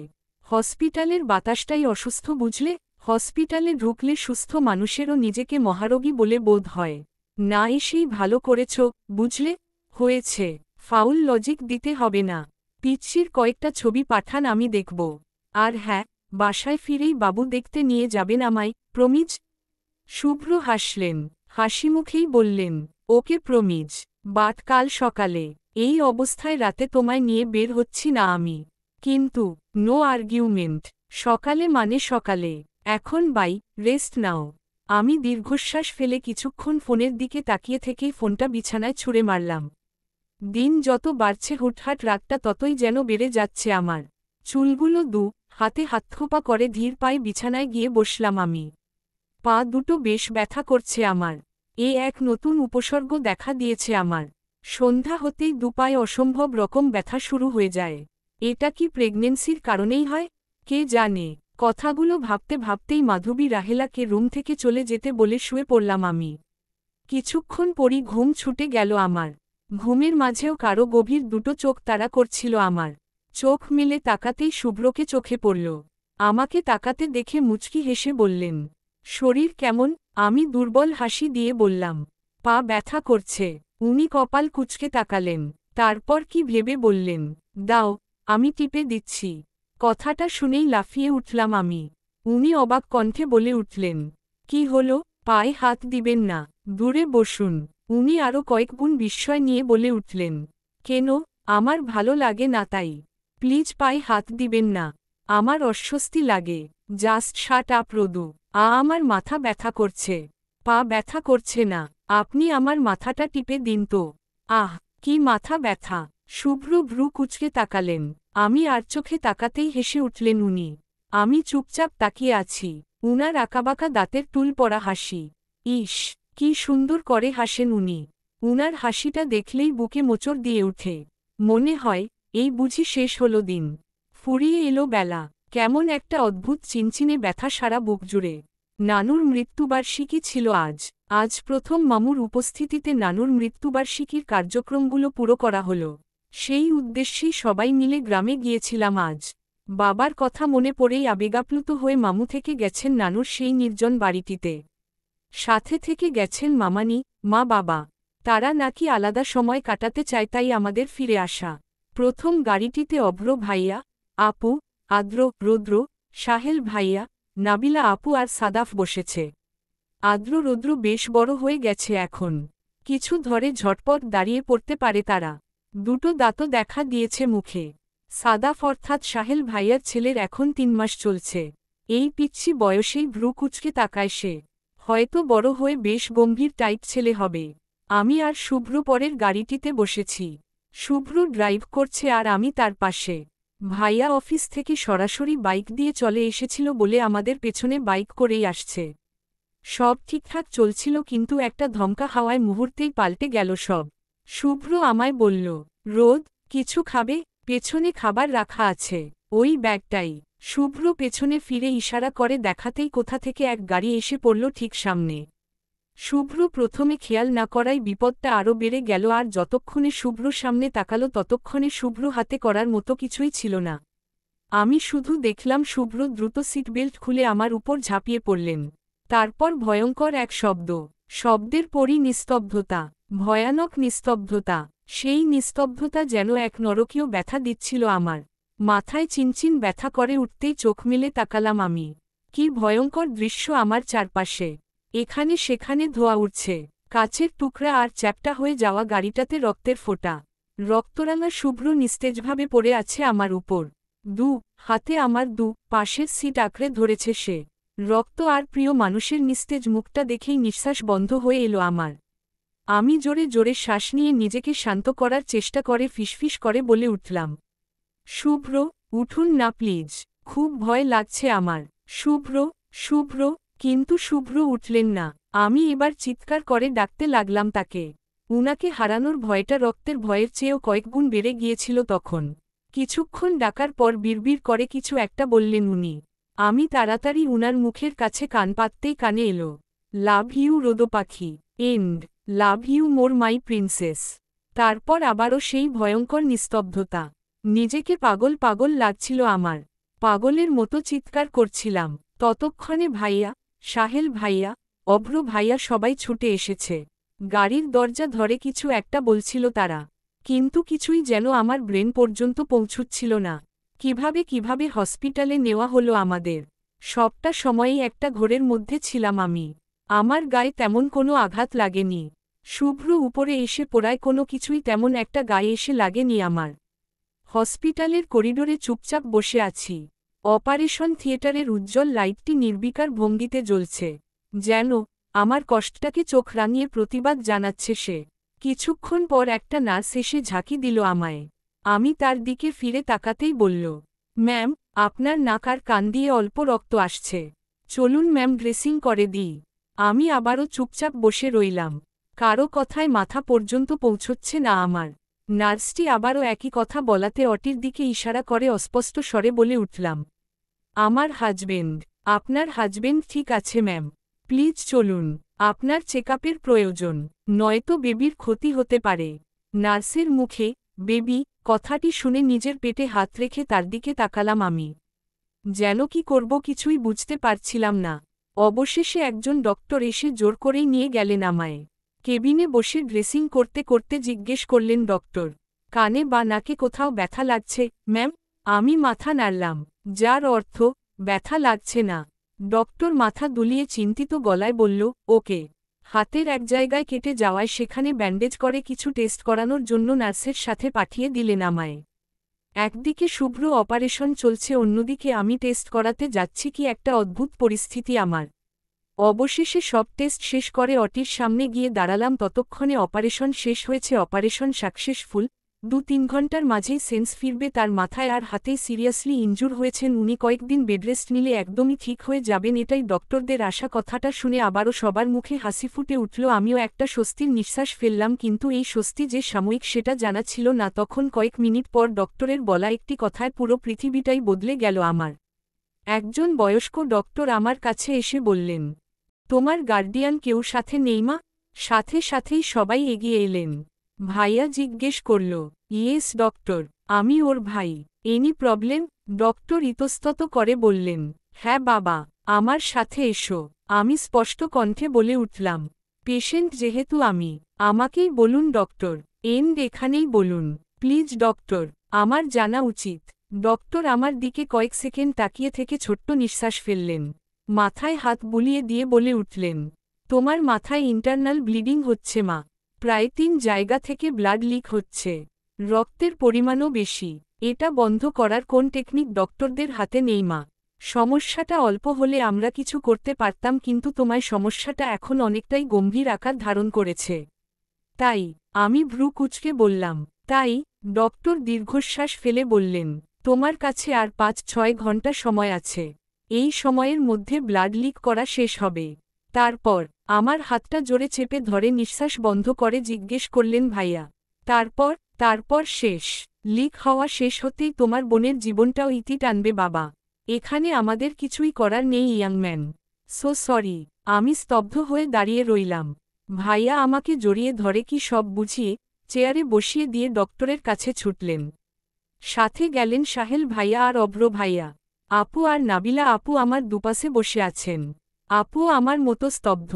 হসপিটালের বাতাসটাই অসুস্থ বুঝলে, হসপিটালে ঢুকলে সুস্থ মানুষেরও নিজেকে মহারোগী বলে বোধ হয়। না এসেই ভালো করেছ, বুঝলে? হয়েছে, ফাউল লজিক দিতে হবে না। পিচ্ছির কয়েকটা ছবি পাঠান, আমি দেখব। আর হ্যাঁ, বাসায় ফিরেই বাবু দেখতে নিয়ে যাবেন আমায়, প্রমিজ? শুভ্র হাসলেন, হাসিমুখেই বললেন, ওকে প্রমিজ, বাট কাল সকালে। এই অবস্থায় রাতে তোমায় নিয়ে বের হচ্ছি না আমি। কিন্তু, নো আর্গিউমেন্ট। সকালে মানে সকালে। এখন বাই, রেস্ট নাও। আমি দীর্ঘশ্বাস ফেলে কিছুক্ষণ ফোনের দিকে তাকিয়ে থেকেই ফোনটা বিছানায় ছুঁড়ে মারলাম। দিন যত বাড়ছে হুটহাট রাগটা ততই যেন বেড়ে যাচ্ছে আমার। চুলগুলো হাতে হাতখোপা করে ধীর পায়ে বিছানায় গিয়ে বসলাম আমি। পা দুটো বেশ ব্যথা করছে আমার। এক নতুন উপসর্গ দেখা দিয়েছে আমার। সন্ধ্যা হতেই দুপায়ে অসম্ভব রকম ব্যথা শুরু হয়ে যায়। এটা কি প্রেগনেন্সির কারণেই হয়? কে জানে। কথাগুলো ভাবতে ভাবতেই মাধবী রাহেলাকে রুম থেকে চলে যেতে বলে শুয়ে পড়লাম আমি। কিছুক্ষণ পরই ঘুম ছুটে গেল আমার। ঘুমের মাঝেও কারো গভীর দুটো চোখ তাড়া করছিল আমার। চোখ মিলে তাকাতেই শুভ্রকে চোখে পড়ল। আমাকে তাকাতে দেখে মুচকি হেসে বললেন, শরীর কেমন? আমি দুর্বল হাসি দিয়ে বললাম, পা ব্যথা করছে। উনি কপাল কুঁচকে তাকালেন, তারপর কি ভেবে বললেন, দাও, আমি টিপে দিচ্ছি। কথাটা শুনেই লাফিয়ে উঠলাম আমি। উনি অবাক কণ্ঠে বলে উঠলেন, কি হলো? পায়ে হাত দিবেন না, দূরে বসুন। উনি আরও কয়েক গুণ বিস্ময় নিয়ে বলে উঠলেন, কেন? আমার ভালো লাগে না তাই। প্লিজ পায়ে হাত দিবেন না। আমার অস্বস্তি লাগে। জাস্ট শাট আপ রোদু। আমার মাথা ব্যথা করছে। পা ব্যথা করছে না। আপনি আমার মাথাটা টিপে দিন তো। আহ, কি মাথা ব্যথা! শুভ্র ভ্রু কুঁচকে তাকালেন। আমি আর চোখে তাকাতেই হেসে উঠলেন উনি। আমি চুপচাপ তাকিয়ে আছি। উনার আঁকাবাঁকা দাঁতের টুল পড়া হাসি। ইস, কি সুন্দর করে হাসেন উনি। উনার হাসিটা দেখলেই বুকে মোচড় দিয়ে উঠে। মনে হয়, এই বুঝি শেষ হলো দিন। ফুরিয়ে এলো বেলা। কেমন একটা অদ্ভুত চিনচিনে ব্যথা সারা বুক জুড়ে। নানুর মৃত্যুবার্ষিকী ছিল আজ। আজ প্রথম মামুর উপস্থিতিতে নানুর মৃত্যুবার্ষিকীর কার্যক্রমগুলো পুরো করা হল। সেই উদ্দেশ্যেই সবাই মিলে গ্রামে গিয়েছিলাম আজ। বাবার কথা মনে পড়েই আবেগাপ্লুত হয়ে মামু থেকে গেছেন নানুর সেই নির্জন বাড়িটিতে। সাথে থেকে গেছেন মামানি, মা বাবা। তারা নাকি আলাদা সময় কাটাতে চায়, তাই আমাদের ফিরে আসা। প্রথম গাড়িটিতে অভ্র ভাইয়া, আপু, আদ্র, রৌদ্র, সাহেল ভাইয়া, নাবিলা আপু আর সাদাফ বসেছে। আদ্র রৌদ্র বেশ বড় হয়ে গেছে এখন। কিছু ধরে ঝটপট দাঁড়িয়ে পড়তে পারে তারা। দুটো দাঁতও দেখা দিয়েছে মুখে। সাদাফ অর্থাৎ সাহেল ভাইয়ার ছেলের এখন 3 মাস চলছে। এই পিচ্ছি বয়সেই ভ্রু কুঁচকে তাকায় সে। হয়তো বড় হয়ে বেশ গম্ভীর টাইপ ছেলে হবে। আমি আর শুভ্র পরের গাড়িটিতে বসেছি। শুভ্র ড্রাইভ করছে আর আমি তার পাশে। ভাইয়া অফিস থেকে সরাসরি বাইক দিয়ে চলে এসেছিল বলে আমাদের পেছনে বাইক করেই আসছে। সব ঠিকঠাক চলছিল, কিন্তু একটা ধমকা হাওয়ায় মুহূর্তেই পাল্টে গেল সব। শুভ্র আমায় বলল, রোদ, কিছু খাবে? পেছনে খাবার রাখা আছে, ওই ব্যাগটাই। শুভ্র পেছনে ফিরে ইশারা করে দেখাতেই কোথা থেকে এক গাড়ি এসে পড়ল ঠিক সামনে। শুভ্র প্রথমে খেয়াল না করায় বিপদটা আরও বেড়ে গেল, আর যতক্ষণে শুভ্র সামনে তাকালো ততক্ষণে শুভ্র হাতে করার মতো কিছুই ছিল না। আমি শুধু দেখলাম শুভ্র দ্রুত সিটবেল্ট খুলে আমার উপর ঝাঁপিয়ে পড়লেন। তারপর ভয়ঙ্কর এক শব্দ। শব্দের পরই নিস্তব্ধতা, ভয়ানক নিস্তব্ধতা। সেই নিস্তব্ধতা যেন এক নরকীয় ব্যথা দিচ্ছিল আমার। মাথায় চিনচিন ব্যথা করে উঠতেই চোখ মেলে তাকালাম আমি। কি ভয়ঙ্কর দৃশ্য আমার চারপাশে! এখানে সেখানে ধোঁয়া উঠছে, কাচের টুকরা আর চ্যাপ্টা হয়ে যাওয়া গাড়িটাতে রক্তের ফোঁটা। রক্তরাঙা শুভ্র নিস্তেজভাবে পড়ে আছে আমার উপর। হাতে আমার পাশের সিট আঁকড়ে ধরেছে সে। রক্ত আর প্রিয় মানুষের নিস্তেজ মুখটা দেখেই নিঃশ্বাস বন্ধ হয়ে এলো আমার। আমি জোরে জোরে শ্বাস নিয়ে নিজেকে শান্ত করার চেষ্টা করে ফিসফিস করে বলে উঠলাম, শুভ্র, উঠুন না প্লিজ, খুব ভয় লাগছে আমার। শুভ্র, শুভ্র। কিন্তু শুভ্র উঠলেন না। আমি এবার চিৎকার করে ডাকতে লাগলাম তাকে। উনাকে হারানোর ভয়টা রক্তের ভয়ের চেয়েও কয়েক গুণ বেড়ে গিয়েছিল তখন। কিছুক্ষণ ডাকার পর বিড়বিড় করে কিছু একটা বললেন উনি। আমি তাড়াতাড়ি উনার মুখের কাছে কান পাততেই কানে এলো, লাভ ইউ রোদো পাখি, and love you more my princess. তারপর আবারও সেই ভয়ঙ্কর নিস্তব্ধতা। নিজেকে পাগল পাগল লাগছিল আমার। পাগলের মতো চিৎকার করছিলাম। ততক্ষণে ভাইয়া, সাহেল ভাইয়া, অভ্র ভাইয়া সবাই ছুটে এসেছে। গাড়ির দরজা ধরে কিছু একটা বলছিল তারা। কিন্তু কিছুই যেন আমার ব্রেন পর্যন্ত পৌঁছুচ্ছিল না। কিভাবে হসপিটালে নেওয়া হলো আমাদের। সবটা সময়েই একটা ঘোরের মধ্যে ছিলাম আমি। আমার গায়ে তেমন কোনো আঘাত লাগেনি। শুভ্র উপরে এসে পড়ায় কোনো কিছুই তেমন একটা গায়ে এসে লাগেনি আমার। হসপিটালের করিডোরে চুপচাপ বসে আছি। অপারেশন থিয়েটারের উজ্জ্বল লাইটটি নির্বিকার ভঙ্গিতে জ্বলছে। যেন আমার কষ্টটাকে চোখ রাঙিয়ে প্রতিবাদ জানাচ্ছে সে। কিছুক্ষণ পর একটা নার্স এসে ঝাঁকি দিল আমায়। আমি তার দিকে ফিরে তাকাতেই বলল, ম্যাম, আপনার নাক আর কান দিয়ে অল্প রক্ত আসছে। চলুন ম্যাম, ড্রেসিং করে দিই। আমি আবারও চুপচাপ বসে রইলাম। কারো কথায় মাথা পর্যন্ত পৌঁছচ্ছে না আমার। নার্সটি আবারও একই কথা বলাতে অটির দিকে ইশারা করে অস্পষ্ট স্বরে বলে উঠলাম, আমার হাজবেন্ড। আপনার হাজবেন্ড ঠিক আছে ম্যাম। প্লিজ চলুন। আপনার চেকআপের প্রয়োজন, নয়তো বেবির ক্ষতি হতে পারে। নার্সের মুখে বেবি কথাটি শুনে নিজের পেটে হাত রেখে তার দিকে তাকালাম আমি। যেন কি করব কিছুই বুঝতে পারছিলাম না। অবশেষে একজন ডক্টর এসে জোর করেই নিয়ে গেলেন আমায়। কেবিনে বসে ড্রেসিং করতে করতে জিজ্ঞেস করলেন ডক্টর, কানে বা নাকে কোথাও ব্যথা লাগছে ম্যাম? আমি মাথা নাড়লাম, যার অর্থ ব্যথা লাগছে না। ডক্টর মাথা দুলিয়ে চিন্তিত গলায় বলল, ওকে। হাতের এক জায়গায় কেটে যাওয়ায় সেখানে ব্যান্ডেজ করে কিছু টেস্ট করানোর জন্য নার্সের সাথে পাঠিয়ে দিলেন আমায়। একদিকে শুভ্র অপারেশন চলছে, অন্যদিকে আমি টেস্ট করাতে যাচ্ছি। কি একটা অদ্ভুত পরিস্থিতি আমার। অবশেষে সব টেস্ট শেষ করে অটির সামনে গিয়ে দাঁড়ালাম। ততক্ষণে অপারেশন শেষ হয়েছে। Operation successful. 2-3 ঘন্টার মাঝেই সেন্স ফিরবে। তার মাথায় আর হাতেই সিরিয়াসলি ইনজুর হয়েছেন উনি। কয়েকদিন বেডরেস্ট নিলে একদমই ঠিক হয়ে যাবেন, এটাই ডক্টরদের আশা। কথাটা শুনে আবারও সবার মুখে হাসি ফুটে উঠল। আমিও একটা স্বস্তির নিঃশ্বাস ফেললাম, কিন্তু এই স্বস্তি যে সাময়িক সেটা জানা ছিল না। তখন কয়েক মিনিট পর ডক্টরের বলা একটি কথায় পুরো পৃথিবীটাই বদলে গেল আমার। একজন বয়স্ক ডক্টর আমার কাছে এসে বললেন, তোমার গার্ডিয়ান কেউ সাথে নেই মা? সাথে সাথেই সবাই এগিয়ে এলেন। ভাইয়া জিজ্ঞেস করল, ইয়েস ডক্টর, আমি ওর ভাই। Any problem? ডক্টর ইতস্তত করে বললেন, হ্যাঁ বাবা, আমার সাথে এসো। আমি স্পষ্ট কণ্ঠে বলে উঠলাম, পেশেন্ট যেহেতু আমি, আমাকেই বলুন ডক্টর। এন্ড এখানেই বলুন প্লিজ ডক্টর, আমার জানা উচিত। ডক্টর আমার দিকে কয়েক সেকেন্ড তাকিয়ে থেকে ছোট্ট নিঃশ্বাস ফেললেন। মাথায় হাত বুলিয়ে দিয়ে বলে উঠলেন, তোমার মাথায় ইন্টারনাল ব্লিডিং হচ্ছে মা। প্রায় 3 জায়গা থেকে ব্লাড লিক হচ্ছে। রক্তের পরিমাণও বেশি। এটা বন্ধ করার কোন টেকনিক ডক্টরদের হাতে নেই মা। সমস্যাটা অল্প হলে আমরা কিছু করতে পারতাম, কিন্তু তোমায় সমস্যাটা এখন অনেকটাই গম্ভীর আকার ধারণ করেছে। তাই আমি ভ্রু কুঁচকে বললাম, তাই? ডক্টর দীর্ঘশ্বাস ফেলে বললেন, তোমার কাছে আর 5-6 ঘন্টা সময় আছে। এই সময়ের মধ্যে ব্লাড লিক করা শেষ হবে। তারপর আমার হাতটা জোরে চেপে ধরে নিঃশ্বাস বন্ধ করে জিজ্ঞেস করলেন, ভাইয়া তারপর শেষ? লিক হওয়া শেষ হতেই তোমার বোনের জীবনটাও ইতি টানবে বাবা। এখানে আমাদের কিছুই করার নেই ইয়াং ম্যান। So sorry. আমি স্তব্ধ হয়ে দাঁড়িয়ে রইলাম। ভাইয়া আমাকে জড়িয়ে ধরে কি সব বুঝিয়ে চেয়ারে বসিয়ে দিয়ে ডক্টরের কাছে ছুটলেন। সাথে গেলেন সাহেল ভাইয়া আর অভ্র ভাইয়া। আপু আর নাবিলা আপু আমার দুপাশে বসে আছেন। আপুও আমার মতো স্তব্ধ।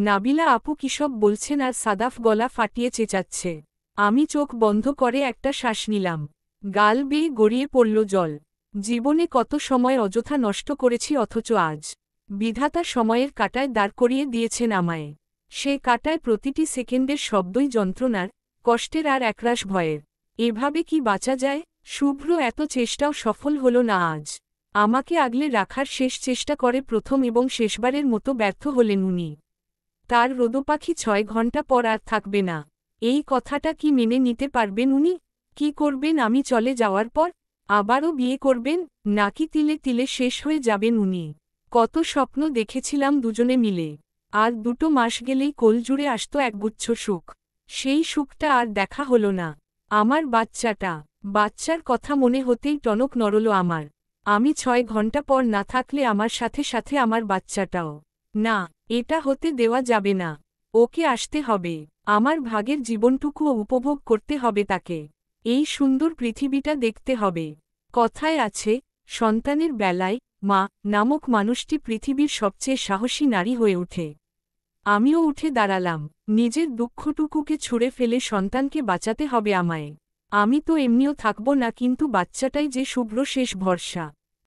নাবিলা আপু কিসব বলছেন আর সাদাফ গলা ফাটিয়ে চেঁচাচ্ছে। আমি চোখ বন্ধ করে একটা শ্বাস নিলাম। গাল বেয়ে গড়িয়ে পড়ল জল। জীবনে কত সময় অযথা নষ্ট করেছি, অথচ আজ বিধাতা সময়ের কাঁটায় দাঁড় করিয়ে দিয়েছেন আমায়। সে কাঁটায় প্রতিটি সেকেন্ডের শব্দই যন্ত্রণার, কষ্টের আর একরাশ ভয়ের। এভাবে কি বাঁচা যায়? শুভ্র এত চেষ্টাও সফল হল না আজ। আমাকে আগলে রাখার শেষ চেষ্টা করে প্রথম এবং শেষবারের মতো ব্যর্থ হলেন উনি। তার রোদপাখি 6 ঘন্টা পর আর থাকবে না। এই কথাটা কি মেনে নিতে পারবেন উনি? কি করবেন আমি চলে যাওয়ার পর? আবারও বিয়ে করবেন, নাকি তিলে তিলে শেষ হয়ে যাবেন উনি? কত স্বপ্ন দেখেছিলাম দুজনে মিলে। আর 2 মাস গেলেই কোল জুড়ে আসত একগুচ্ছ সুখ। সেই সুখটা আর দেখা হলো না। আমার বাচ্চার কথা মনে হতেই টনক নড়ল আমার। আমি 6 ঘন্টা পর না থাকলে আমার সাথে সাথে আমার বাচ্চাটাও। না, এটা হতে দেওয়া যাবে না। ওকে আসতে হবে। আমার ভাগের জীবনটুকুও উপভোগ করতে হবে তাকে। এই সুন্দর পৃথিবীটা দেখতে হবে। কথায় আছে, সন্তানের বেলায় মা নামক মানুষটি পৃথিবীর সবচেয়ে সাহসী নারী হয়ে ওঠে। আমিও উঠে দাঁড়ালাম। নিজের দুঃখটুকুকে ছুঁড়ে ফেলে সন্তানকে বাঁচাতে হবে আমায়। আমি তো এমনিও থাকব না, কিন্তু বাচ্চাটাই যে শুভ্র শেষ ভরসা।